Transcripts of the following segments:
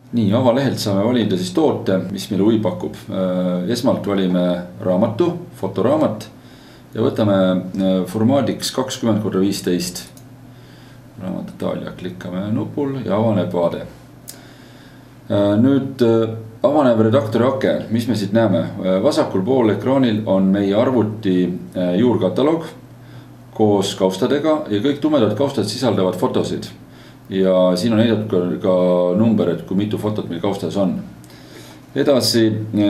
Nii, avalehelt saame valida siis toote, mis meile huvi pakub. Esmalt valime raamatu, fotoraamat ja võtame formaadiks 20x15. Raamat Itaalia, klikkame nupul ja avaneb vaade. Nüüd avaneb redaktori aken, mis me siit näeme. Vasakul pool ekraanil on meie arvuti juurkataloog koos kaustadega ja kõik tumedad kaustad sisaldavad fotosid. Ja siin on näidatud ka number, et kui mitu fotot meil kaustas on. Edasi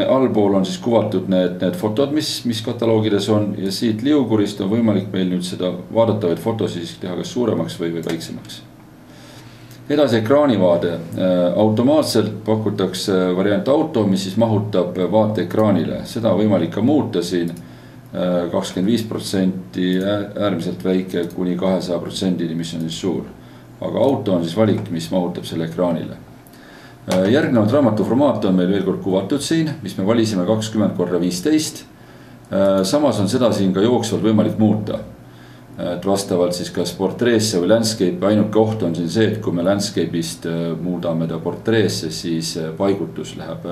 allpool on siis kuvatud need fotod, mis kataloogides on ja siit liugurist on võimalik meil nüüd seda vaadatavaid fotosid teha kas suuremaks või väiksemaks. Edasi ekraanivaade. Automaatselt pakutakse variant auto, mis siis mahutab vaate ekraanile. Seda on võimalik ka muuta siin 25% äärmiselt väike kuni 200%, mis on siis suur. Aga auto on siis valik, mis mahutab selle ekraanile. Järgnevalt raamatu formaat on meil veel kord kuvatud siin, mis me valisime 20x15. Samas on seda siin ka jooksvalt võimalik muuta. Et vastavalt siis kas portreesse või landscape, ainuke oht on siin see, et kui me landscape'ist muudame ta portreesse, siis paigutus läheb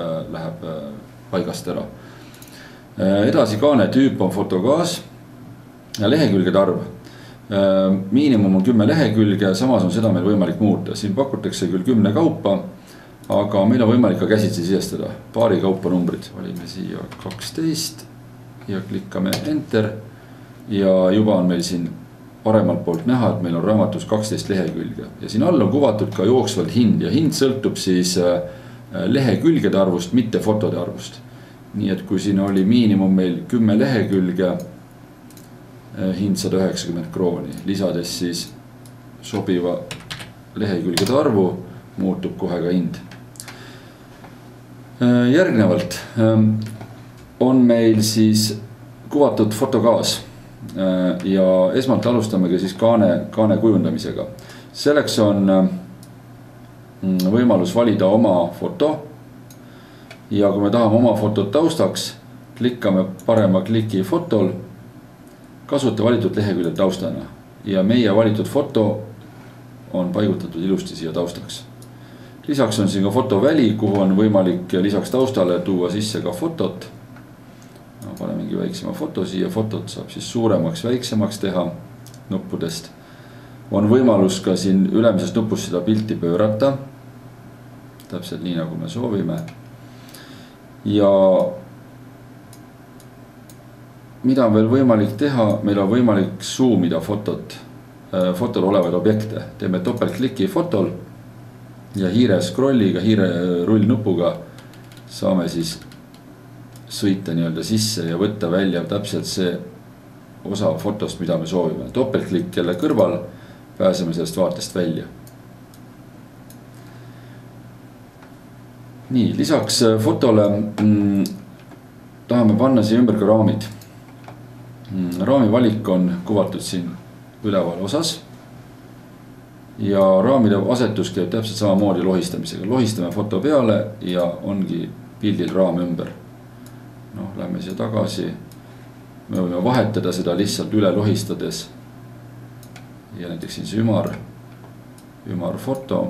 paigast ära. Edasi kaane tüüp on fotokaas ja lehekülgede arv. Miinimum on 10 lehekülge, samas on seda meil võimalik muuta. Siin pakutakse küll 10 kaupa, aga meil on võimalik ka käsitsi sisestada. Paari kaupa numbrid. Valime siia 12 ja klikkame enter. Ja juba on meil siin paremalt poolt näha, et meil on raamatus 12 lehekülge. Ja siin all on kuvatud ka jooksvalt hind ja hind sõltub siis lehekülgede arvust, mitte fotode arvust. Nii et kui siin oli miinimum meil 10 lehekülge, hind 190 krooni, lisades siis sobiva lehekülgede arvu, muutub kohe ka hind. Järgnevalt on meil siis kuvatud fotokaas ja esmalt alustamegi siis kaane kujundamisega. Selleks on võimalus valida oma foto ja kui me tahame oma fotot taustaks, klikkame parema kliki fotol, kasuta valitud lehekülje taustana ja meie valitud foto on paigutatud ilusti siia taustaks. Lisaks on siin ka fotoväli, kuhu on võimalik lisaks taustale tuua sisse ka fotot. Panemegi väiksema foto siia, fotot saab siis suuremaks, väiksemaks teha nuppudest. On võimalus ka siin ülemisest nupust seda pilti pöörata, täpselt nii nagu me soovime. Ja mida on veel võimalik teha, meil on võimalik zoomida fotol olevaid objekte. Teeme topeltkliki fotol ja hiire scrolliga, hiire rullnupuga saame siis sõita nii-öelda sisse ja võtta välja täpselt see osa fotost, mida me soovime. Topeltklikk jälle kõrval, pääseme sellest vaatest välja. Nii, lisaks fotole tahame panna siia ümber ka raamid. Raami valik on kuvatud siin üleval osas ja raamide asetus käib täpselt samamoodi lohistamisega. Lohistame foto peale ja ongi pildil raam ümber. Lähme siia tagasi. Me võime vahetada seda lihtsalt üle lohistades ja näiteks siin see ümar foto.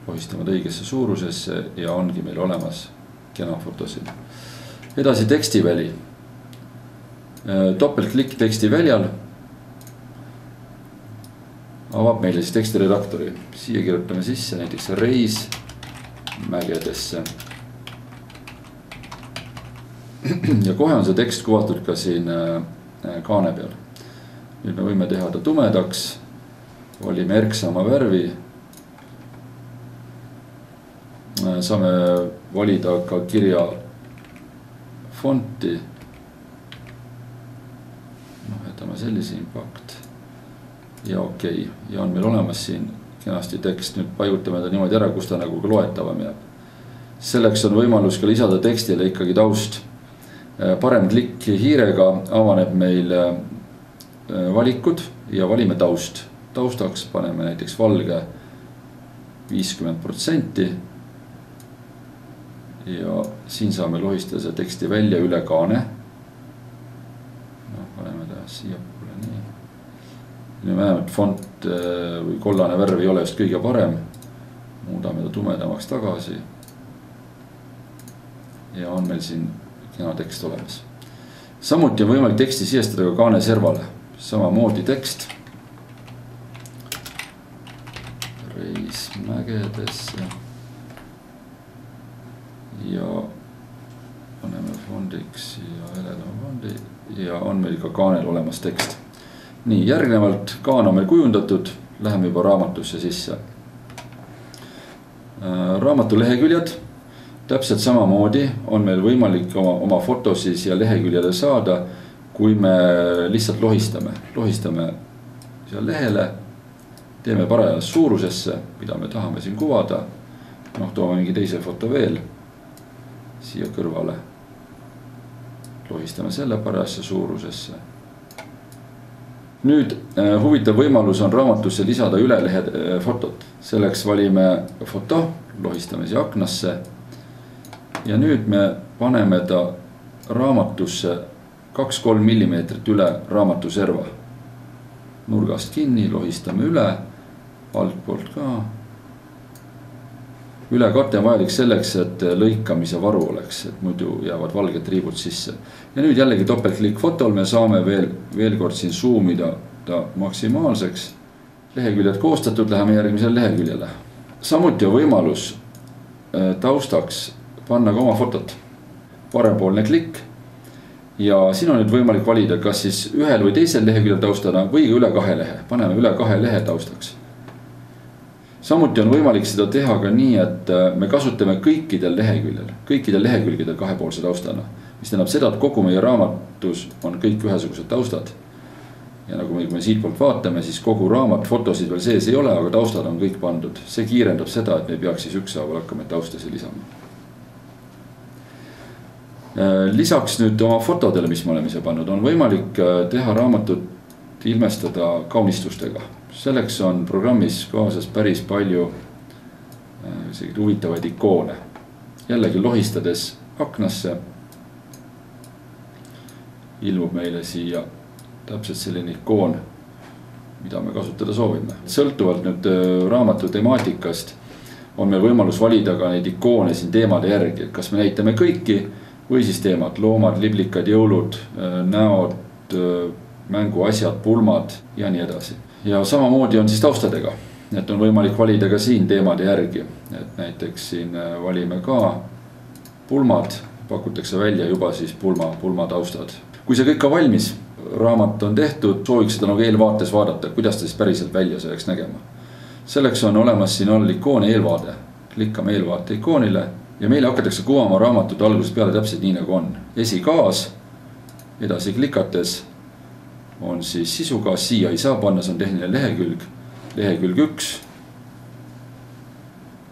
Lohistame õigesse suurusesse ja ongi meil olemas kena foto siin. Edasi tekstiväli. Topeltklikk teksti väljal avab meile siis tekstiredaktori. Siia kirjutame sisse näiteks reis mägedesse. Ja kohe on see tekst kuvatud ka siin kaane peal. Nüüd me võime teha ta tumedaks, valime erksama värvi. Saame valida ka kirja fonti. Jätame sellise impact ja okei. Ja on meil olemas siin kenasti tekst. Nüüd paigutame ta niimoodi ära, kus ta nagu ka loetavam jääb. Selleks on võimalus ka lisada tekstile ikkagi taust. Parem klikk hiirega avaneb meil valikud ja valime taust. Taustaks paneme näiteks valge 50% ja siin saame lohistada see teksti välja üle kaane. Paneme ta siia poole nii. Nüüd me näeme, et font või kollane värv ei ole just kõige parem. muudame ta tumedamaks tagasi. Ja on meil siin kena tekst olemas. Samuti on võimalik teksti sisestada ka kaane servale. Samamoodi tekst. Reis mägedesse. Ja paneme fondiks ja heledama fondi. Ja on meil ka kaanel olemas tekst. Nii, järgnevalt kaan on meil kujundatud. Läheme juba raamatusse sisse. Raamatu leheküljed. Täpselt samamoodi on meil võimalik oma fotosid ja leheküljele saada, kui me lihtsalt lohistame. Lohistame seal lehele, teeme parajas suurusesse, mida me tahame siin kuvada. Toome mingi teise foto veel siia kõrvale. Lohistame selle parajasse suurusesse. Nüüd huvitav võimalus on raamatusse lisada ülelehed fotot. Selleks valime foto, lohistame siia aknasse. Ja nüüd me paneme ta raamatusse 2-3 mm üle raamatu serva. Nurgast kinni, lohistame üle, altpoolt ka. Ülekate on vajalik selleks, et lõikamise varu oleks, et muidu jäävad valged triibud sisse. Ja nüüd jällegi topeltklikk fotol me saame veel kord siin zoomida ta maksimaalseks. Leheküljed koostatud, läheme järgmisele leheküljele. Samuti on võimalus taustaks panna ka oma fotot. Parempoolne klikk. Ja siin on nüüd võimalik valida, kas siis ühel või teisel leheküljel taustana või üle 2 lehe. Paneme üle 2 lehe taustaks. Samuti on võimalik seda teha ka nii, et me kasutame kõikidel lehekülgedel kahepoolse taustana. Mis tähendab seda, et kogu meie raamatus on kõik ühesugused taustad. Ja nagu me siit poolt vaatame, siis kogu raamat fotosid veel sees ei ole, aga taustad on kõik pandud. See kiirendab seda, et me ei peaks siis ükshaaval hakkama taustasi lisama. Lisaks nüüd oma fotodele, mis me oleme ise pannud, on võimalik teha raamatut ilmestada kaunistustega. Selleks on programmis kaasas päris palju huvitavaid ikoone. Jällegi lohistades aknasse ilmub meile siia täpselt selline ikoon, mida me kasutada soovime. Sõltuvalt nüüd raamatu temaatikast on meil võimalus valida ka neid ikoone siin teemade järgi, kas me näitame kõiki või siis teemad, loomad, liblikad, jõulud, näod, mänguasjad, pulmad ja nii edasi. Ja samamoodi on siis taustadega, et on võimalik valida ka siin teemade järgi, et näiteks siin valime ka pulmad, pakutakse välja juba siis pulma taustad. Kui see kõik on valmis, raamat on tehtud, sooviks seda nagu eelvaates vaadata, kuidas ta siis päriselt välja selleks nägema. Selleks on olemas siin all ikoon eelvaade, klikkame eelvaate ikoonile. Ja meile hakatakse kuvama raamatut algusest peale täpselt nii nagu on. Esikaas, edasi klikates on siis sisukaas, siia ei saa panna, see on tehniline lehekülg, lehekülg 1.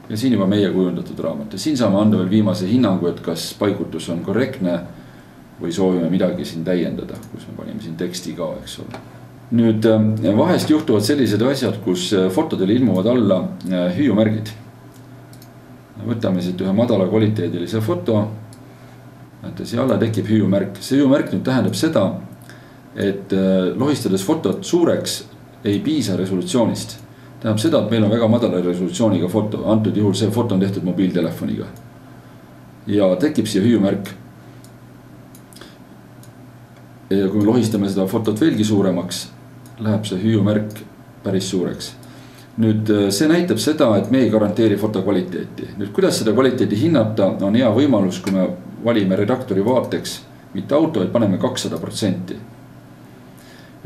Ja siin juba meie kujundatud raamat. Ja siin saame anda veel viimase hinnangu, et kas paigutus on korrektne või soovime midagi siin täiendada, kus me panime siin teksti ka, eks ole. Nüüd vahest juhtuvad sellised asjad, kus fotodele ilmuvad alla hüüumärgid. Võtame siit ühe madala kvaliteedilise foto. Näete, siia alla tekib hüüumärk. See hüüumärk nüüd tähendab seda, et lohistades fotot suureks ei piisa resolutsioonist. Tähendab seda, et meil on väga madala resolutsiooniga foto. Antud juhul see foto on tehtud mobiiltelefoniga. Ja tekib siia hüüumärk. Ja kui me lohistame seda fotot veelgi suuremaks, läheb see hüüumärk päris suureks. Nüüd see näitab seda, et me ei garanteeri foto kvaliteeti. Nüüd kuidas seda kvaliteeti hinnata, on hea võimalus, kui me valime redaktori vaateks, mitte auto, et paneme 200%.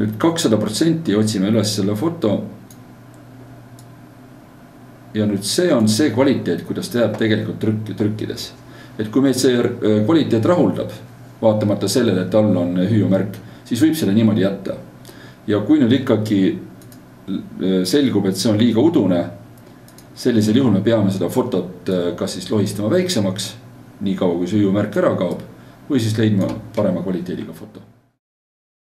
Nüüd 200% otsime üles selle foto. Ja nüüd see on see kvaliteet, kuidas ta jääb tegelikult trükkides. Et kui meid see kvaliteet rahuldab, vaatamata sellele, et all on hüüumärk, siis võib selle niimoodi jätta. Ja kui nüüd ikkagi selgub, et see on liiga udune, sellisel juhul me peame seda fotot kas siis lohistama väiksemaks, nii kaua kui see hüüumärk ära kaob, või siis leidma parema kvaliteediga foto.